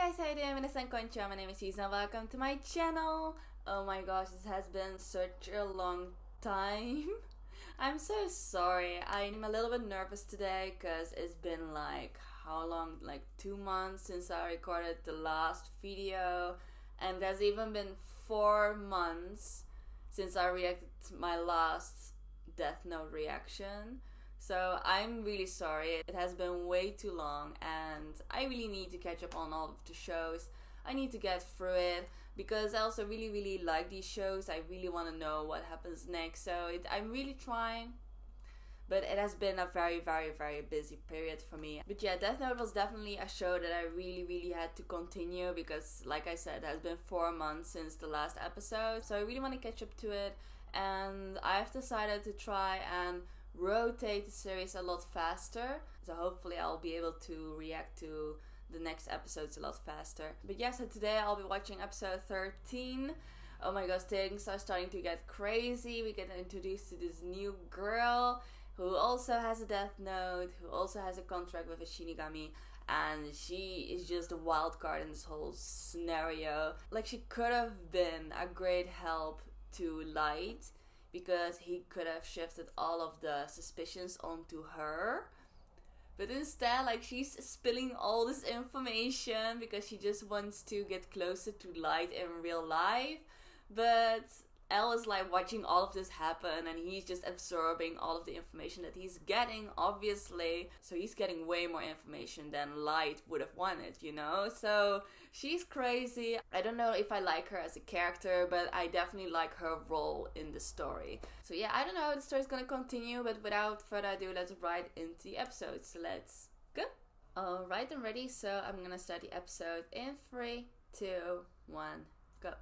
guys, how you doing? Minasan konnichiwa, my name is Misa and welcome to my channel. Oh my gosh, this has been such a long time. I'm so sorry. I'm a little bit nervous today because it's been like, how long? Like 2 months since I recorded the last video. And there's even been 4 months since I reacted to my last Death Note reaction. So I'm really sorry. It has been way too long and I really need to catch up on all of the shows. I need to get through it because I also really like these shows. I really want to know what happens next. So I'm really trying. But it has been a very busy period for me. But yeah, Death Note was definitely a show that I really had to continue because, like I said, it has been 4 months since the last episode. So I really want to catch up to it. And I've decided to try and rotate the series a lot faster. So hopefully I'll be able to react to the next episodes a lot faster. But yeah, so today I'll be watching episode 13. Oh my gosh, things are starting to get crazy. We get introduced to this new girl who also has a Death Note, who also has a contract with a Shinigami, and she is just a wild card in this whole scenario. Like, she could have been a great help to Light because he could have shifted all of the suspicions onto her. But instead, like, she's spilling all this information because she just wants to get closer to Light in real life. But Elle is like watching all of this happen and he's just absorbing all of the information that he's getting, obviously. So he's getting way more information than Light would have wanted, you know? So she's crazy. I don't know if I like her as a character, but I definitely like her role in the story. So yeah, I don't know how the story's gonna continue, but without further ado, let's right into the episode. So let's go. Alright, I'm ready. So I'm gonna start the episode in 3, 2, 1, go.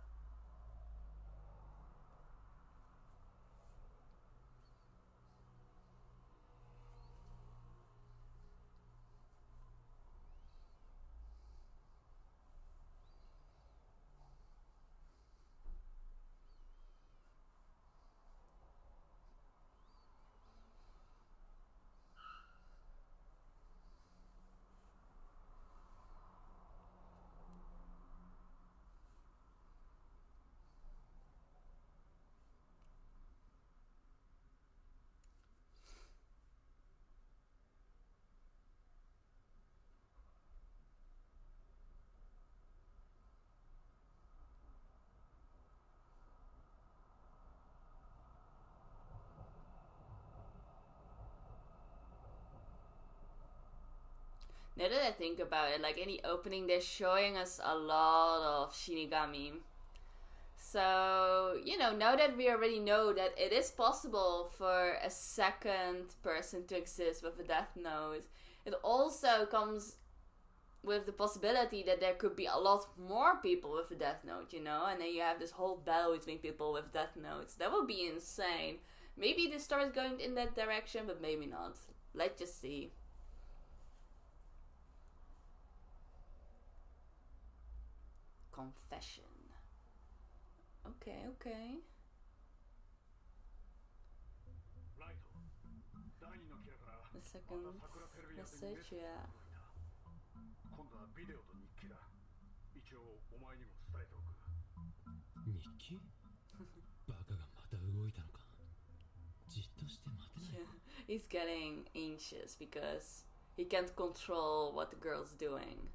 Now that I think about it, like in the opening, they're showing us a lot of Shinigami. So, you know, now that we already know that it is possible for a second person to exist with a Death Note, it also comes with the possibility that there could be a lot more people with a Death Note, you know? And then you have this whole battle between people with Death Notes. That would be insane. Maybe this story is going in that direction, but maybe not. Let's just see. Confession. Okay. The second message, yeah. He's getting anxious because he can't control what the girl's doing.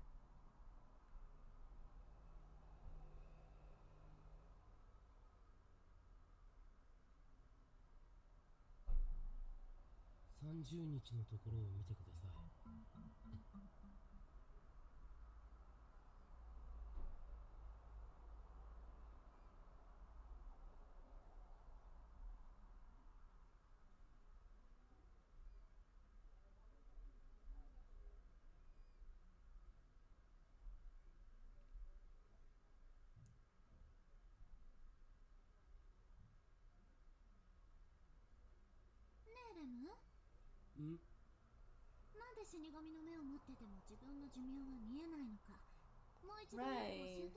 Right.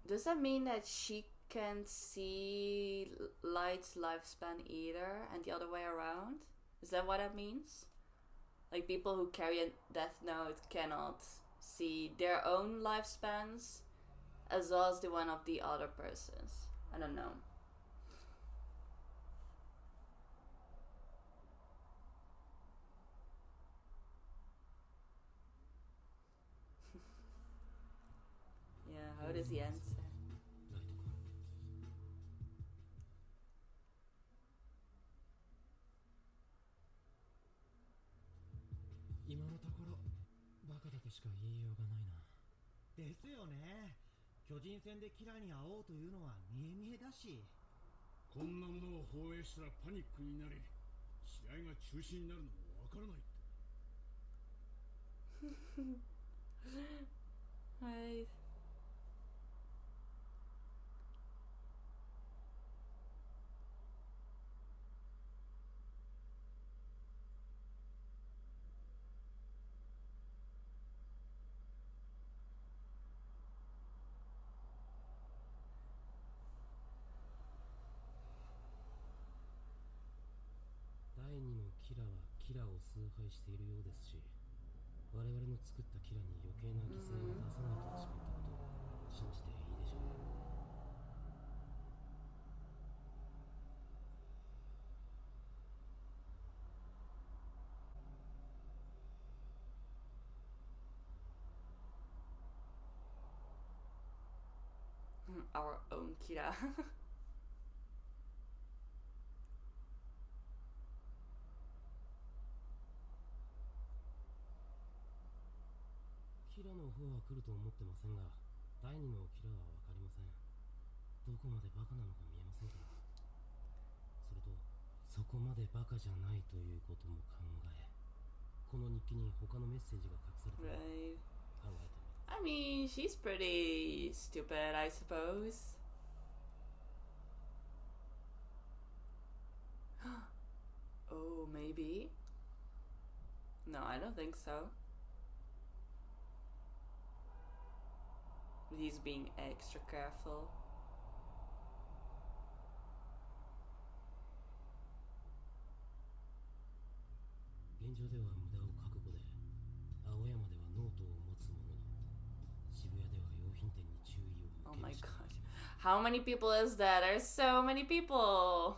Does that mean that she can't see Light's lifespan either, and the other way around? Is that what that means? Like people who carry a Death Note cannot see their own lifespans as well as the one of the other persons. I don't know. Yeah, how does he answer? 今のところバカだとしか言いようがないな。ですよね。巨人戦でキラに会おうというのは見え見えだし。こんなものを放映したらパニックになり、試合が中止になるのもわからないって。はい。第二のキラはキラを崇拝しているようですし、我々の作ったキラに余計な犠牲を出さないと誓ったことを信じていいでしょう。Our own Kira. キラの方は来ると思ってませんが、第二のキラはわかりません。どこまでバカなのか見えませんから。それと、そこまでバカじゃないということも考え、この日記に他のメッセージが隠されていると考えてみます。I mean, she's pretty stupid, I suppose. Oh, maybe? No, I don't think so. He's being extra careful. 現状では無駄を覚悟で、青山ではノートを持つ者に、渋谷では用品店に注意を Oh 向け my るしかない。 god. How many people is that? There's so many people.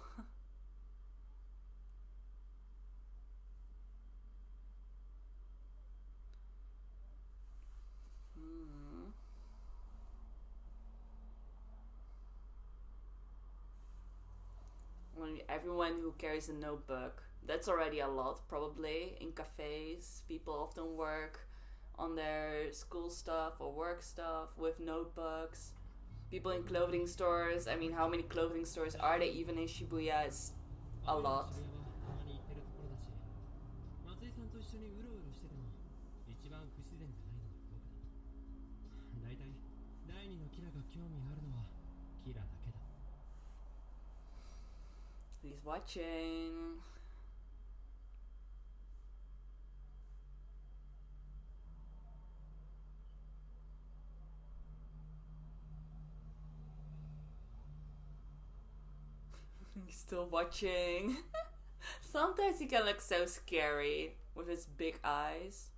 Everyone who carries a notebook, that's already a lot probably. In cafes, people often work on their school stuff or work stuff with notebooks. People in clothing stores, I mean, how many clothing stores are there even in Shibuya? It's a lot. 渋谷はたまに行ってるところだし、松井さんと一緒にうろうろしてても一番不自然じゃないのは僕だ。だいたい第二のキラが興味あるのはキラだけだ。 He's watching. He's still watching. Sometimes he can look so scary with his big eyes.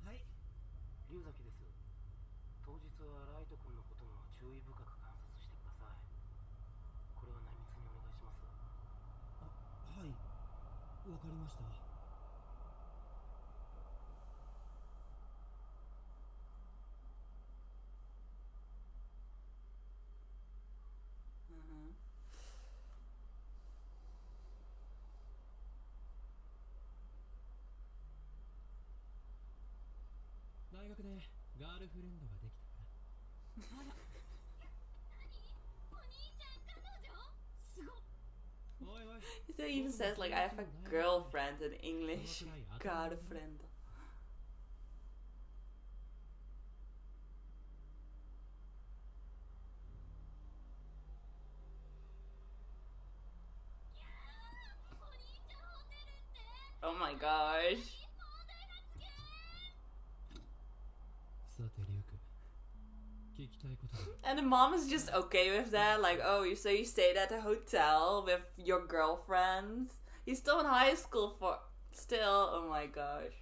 はい。龍崎です。当日はライト君のことも注意深く観察してください。これは内密にお願いします。あ、はい。わかりました。大学でガールフレンドができたから。あら。お兄ちゃん彼女？すごっ。おいおい。So he even says like I have a girlfriend in English. Girlfriend. Oh my gosh. さてリュウク、聞きたいことが And the mom is just okay with that. Like, oh, so you stayed at a hotel with your girlfriends. He's still in high school for... Still, oh my gosh.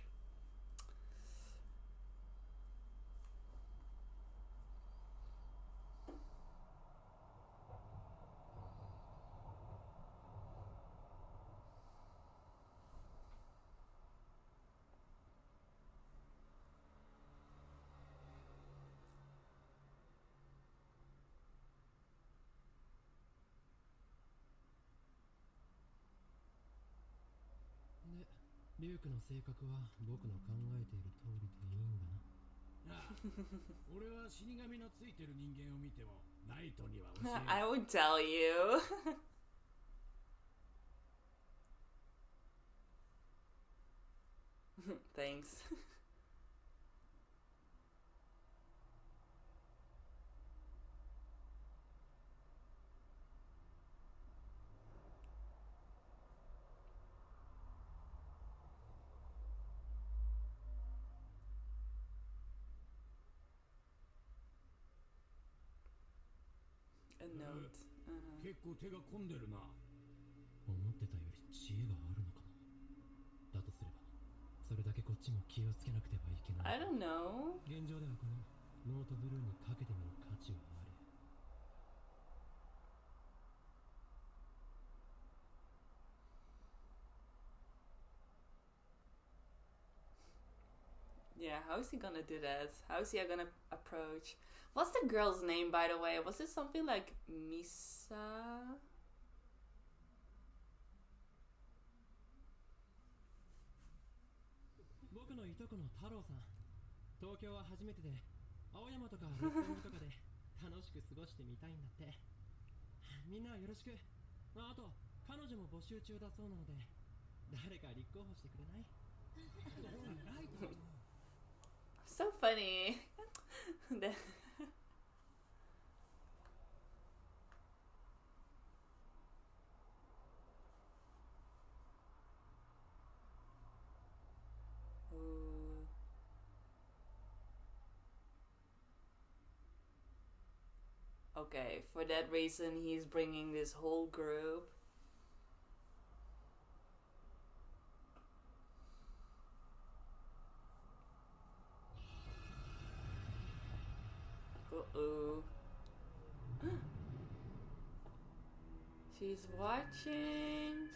で、リュウクの性格は僕の考えている通りでいいんだな。ああ、俺は死神のついてる人間を見てもナイトには教え I would tell you. Thanks. A note. 結構手が込んでるな。思ってたより知恵があるのかも。だとすれば、それだけこっちも気をつけなくてはいけない。 I don't know. 現状ではこのノートブルーにかけてみる価値はある。Yeah, how is he gonna do that? How is he gonna approach? What's the girl's name, by the way? Was it something like Misa? 僕のいとこの太郎さん。東京は初めてで、青山とか六本木とかで楽しく過ごしてみたいんだって。みんなよろしく。あと、彼女も募集中だそうなので、誰か立候補してくれない？ So funny. Ooh. Okay, for that reason he's bringing this whole group. Uh-oh. She's watching.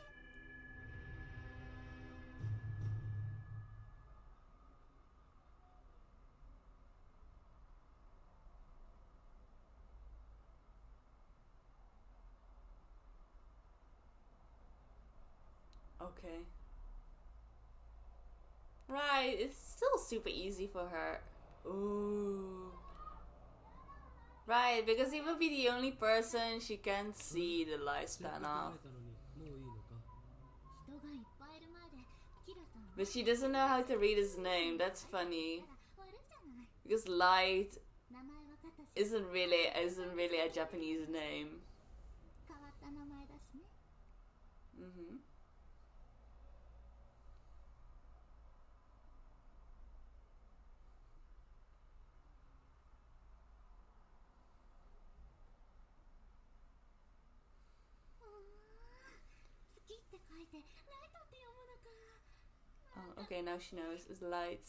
Okay. Right, it's still super easy for her. Ooh. Right, because he will be the only person she can see the lifespan of. But she doesn't know how to read his name. That's funny. Because Light isn't really a Japanese name. Mm-hmm. Oh, okay, now she knows. It's Light.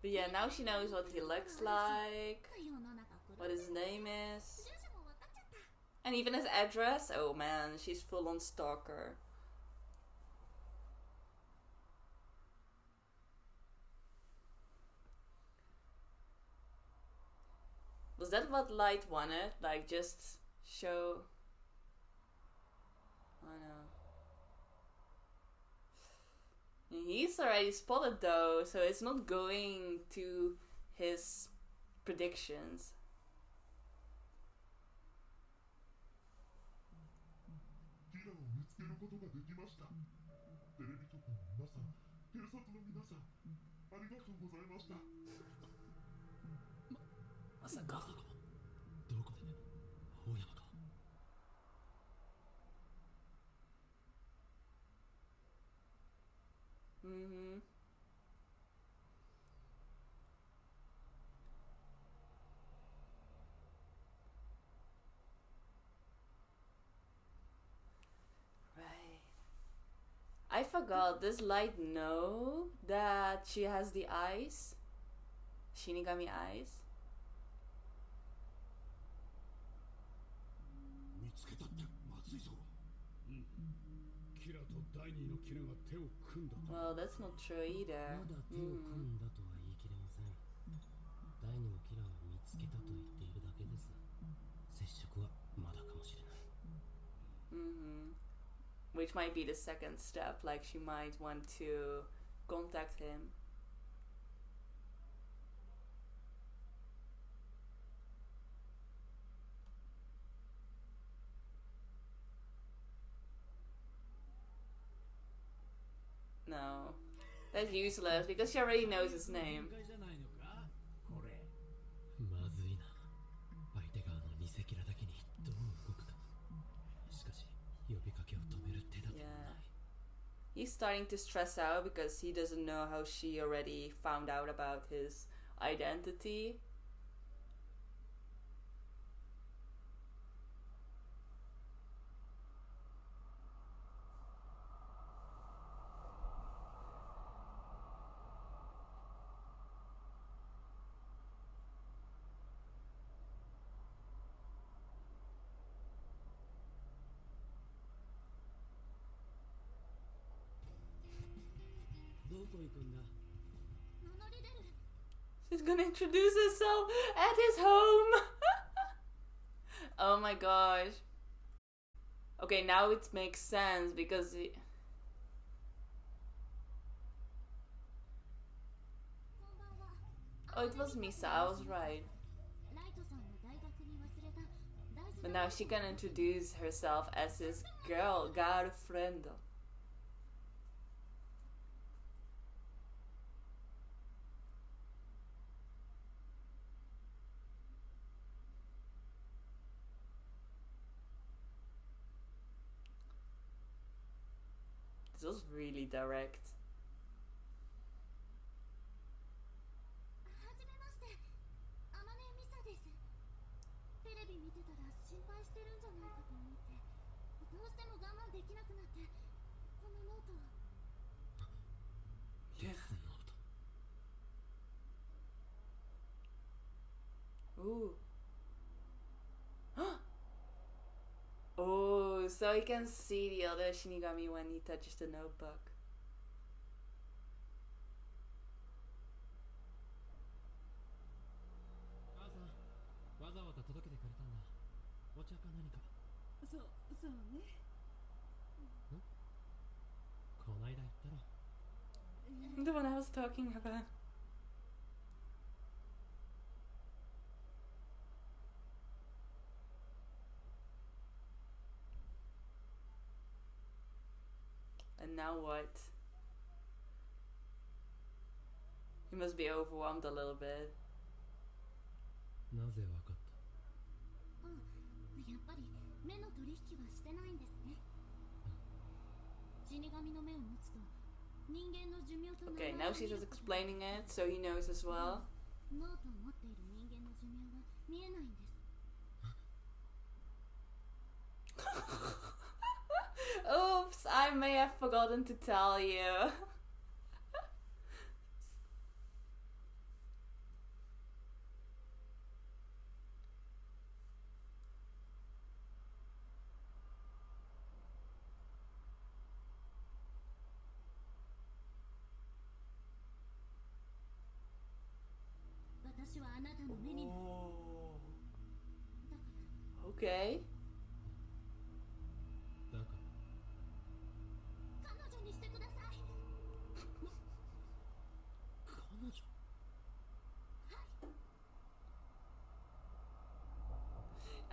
But yeah, now she knows what he looks like, what his name is, and even his address. Oh man, she's full on stalker. Was that what Light wanted? Like, just show... I know. He's already spotted though, so it's not going to his predictions. 見つけることができました。テレビ局の皆さん、警察の皆さん、ありがとうございました。まさか。どこで青山か。Mm-hmm. Right. I forgot, does Light know that she has the eyes? Shinigami eyes? 見つけたってまずいぞ。うん。キラと第二のキラが手を組んだと。 Well, that's not true either. まだ手を組んだとは言い切れません。第二のキラーを見つけたと言っているだけです。接触はまだかもしれない。Mm-hmm. Which might be the second step, like she might want to contact him. No. That's useless because she already knows his name. まずいな。相手側の偽キラだけにどう動くか。しかし、呼びかけを止める手立てもない。He's starting to stress out because he doesn't know how she already found out about his identity. She's gonna introduce herself at his home. Oh my gosh. Okay, now it makes sense because oh, it was Misa, I was right. But now she can introduce herself as his girlfriend. This was really direct. Ooh. Oh, so he can see the other Shinigami when he touches the notebook. The one I was talking about. And now what? He must be overwhelmed a little bit. なぜわかった？やっぱり目の取引はしてないんですね。死神の目を持つと人間の寿命と Okay, now she's just explaining it, so he knows as well. ノートを持っている人間の寿命は見えないんです。Oops, I may have forgotten to tell you. Okay.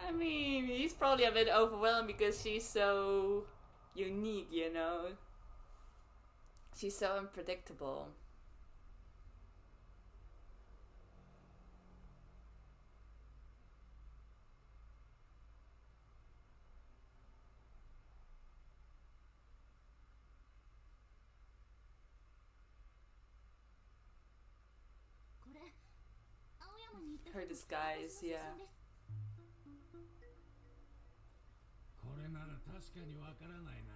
I mean, he's probably a bit overwhelmed because she's so unique, you know? She's so unpredictable. Her disguise, yeah. これなら確かにわからないな。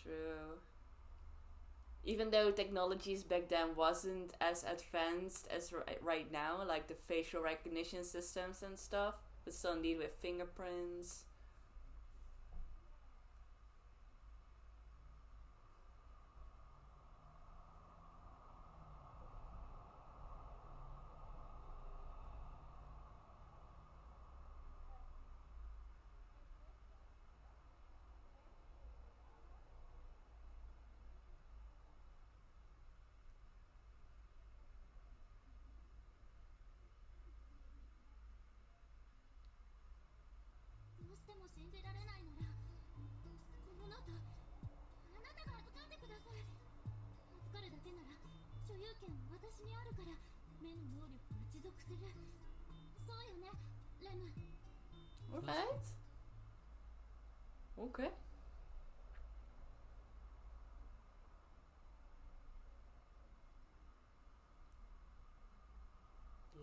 True. Even though technologies back then wasn't as advanced as right now, like the facial recognition systems and stuff, but still indeed with fingerprints. Alright. Okay. Yeah.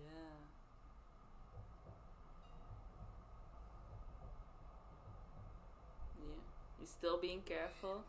Yeah. You're still being careful.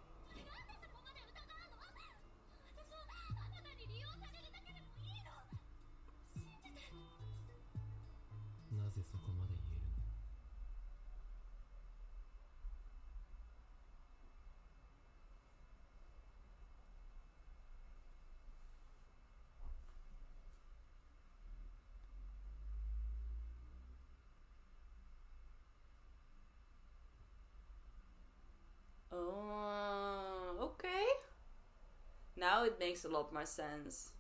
Oh, okay. Now it makes a lot more sense.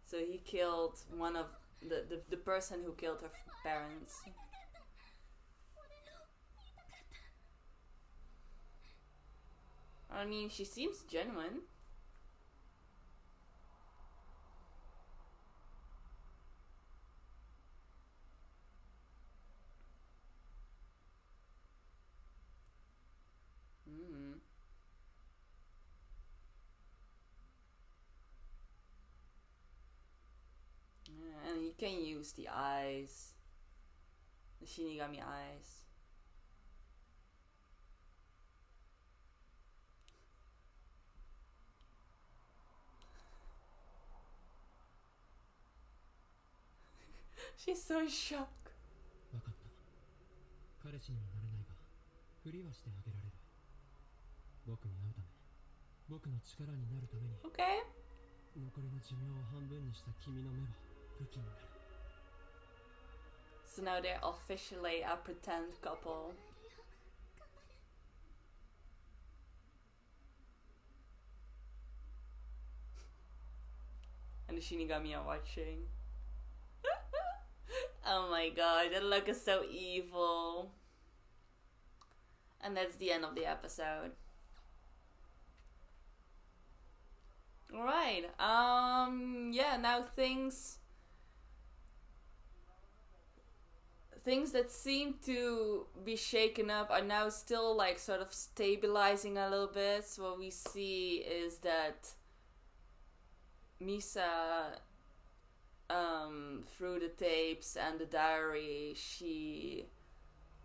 So he killed one of the person who killed her parents. I mean, she seems genuine. Yeah, and you can use the eyes, the Shinigami eyes. She's so shocked. わかった。彼氏にはなれないが、ふりはしてあげられる。僕に会うため、僕の力になるために。Okay. 残りの寿命を半分にした君の目は武器になる。So now they're officially a pretend couple. And the Shinigami are watching. Oh my god, that look is so evil. And that's the end of the episode. Alright, yeah, now things that seem to be shaken up are now still like sort of stabilizing a little bit. So what we see is that Misa, through the tapes and the diary, she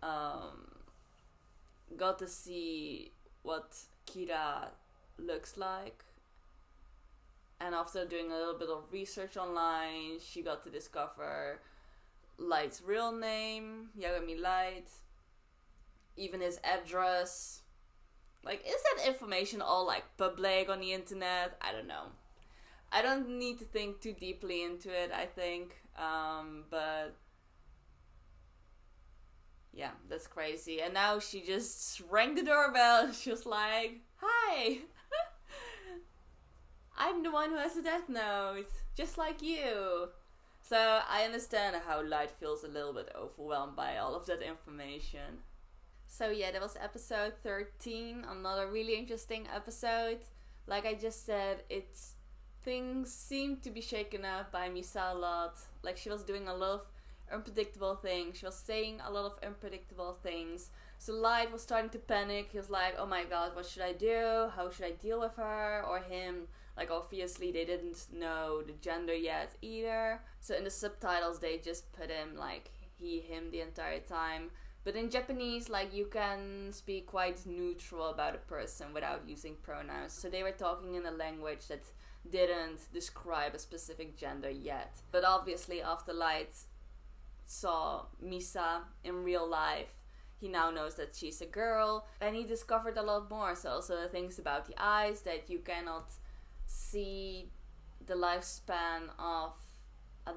got to see what Kira looks like. And after doing a little bit of research online, she got to discover Light's real name, Yagami Light, even his address. Like, is that information all like public on the internet? I don't know. I don't need to think too deeply into it, I think. But yeah, that's crazy. And now she just rang the doorbell. She was like, "Hi, I I'm the one who has the Death Note, just like you. So I understand how Light feels a little bit overwhelmed by all of that information. So yeah, that was episode 13, another really interesting episode. Like I just said, things seemed to be shaken up by Misa a lot. Like she was doing a lot of unpredictable things. She was saying a lot of unpredictable things. So Light was starting to panic. He was like, oh my god, what should I do? How should I deal with her or him? Like obviously they didn't know the gender yet either. So in the subtitles they just put him like he, him the entire time. But in Japanese, like you can speak quite neutral about a person without using pronouns. So they were talking in a language that didn't describe a specific gender yet. But obviously after Light saw Misa in real life, he now knows that she's a girl, and he discovered a lot more. So also the things about the eyes, that you cannot see the lifespan of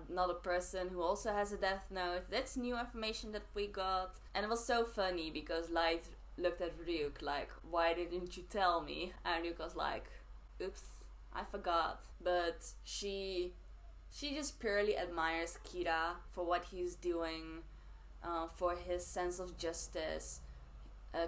another person who also has a Death Note. That's new information that we got. And it was so funny because Light looked at Ryuk like, why didn't you tell me? And Ryuk was like, oops, I forgot. But she just purely admires Kira for what he's doing, for his sense of justice.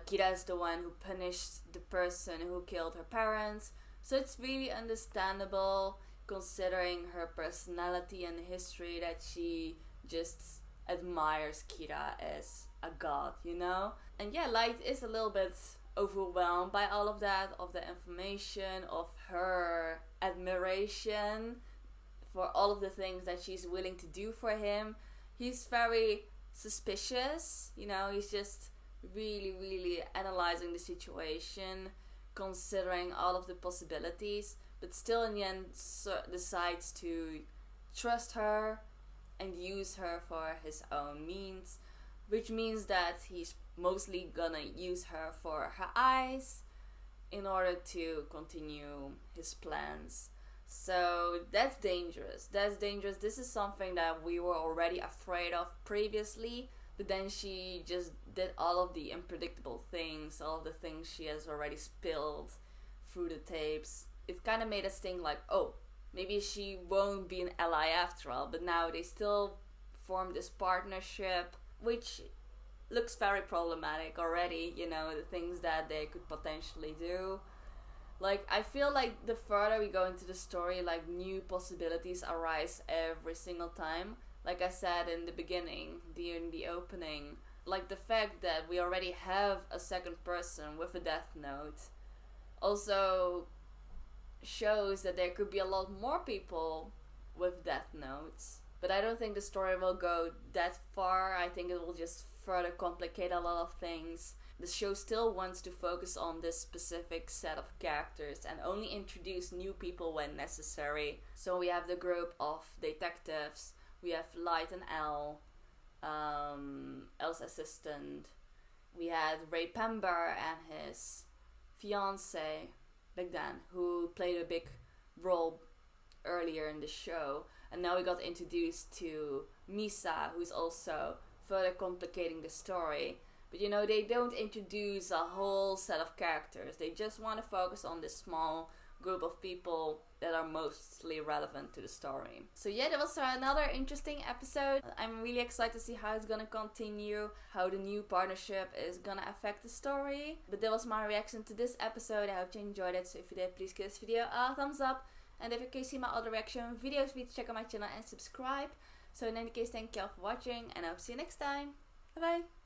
Kira is the one who punished the person who killed her parents, so it's really understandable considering her personality and history that she just admires Kira as a god, you know? And yeah, Light is a little bit overwhelmed by all of that, of the information, of her admiration for all of the things that she's willing to do for him. He's very suspicious, you know, he's just really analyzing the situation, considering all of the possibilities, but still in the end decides to trust her and use her for his own means, which means that he's mostly gonna use her for her eyes in order to continue his plans. So that's dangerous. That's dangerous. This is something that we were already afraid of previously, but then she just did all of the unpredictable things, all of the things she has already spilled through the tapes. It kind of made us think like, oh, maybe she won't be an ally after all, but now they still form this partnership, which looks very problematic already, you know, the things that they could potentially do. Like, I feel like the further we go into the story, like, new possibilities arise every single time. Like I said in the beginning, in the opening, like the fact that we already have a second person with a Death Note also shows that there could be a lot more people with Death Notes. But I don't think the story will go that far. I think it will just further complicate a lot of things. The show still wants to focus on this specific set of characters and only introduce new people when necessary. So we have the group of detectives, we have Light and Elle, Elle's assistant. We had Ray Pember and his fiance back then, who played a big role earlier in the show. And now we got introduced to Misa, who's also further complicating the story. But you know, they don't introduce a whole set of characters. They just want to focus on this small group of people that are mostly relevant to the story. So yeah, that was another interesting episode. I'm really excited to see how it's gonna continue, how the new partnership is gonna affect the story. But that was my reaction to this episode. I hope you enjoyed it. So if you did, please give this video a thumbs up. And if you can see my other reaction videos, please check out my channel and subscribe. So in any case, thank you all for watching, and I hope to see you next time. Bye bye!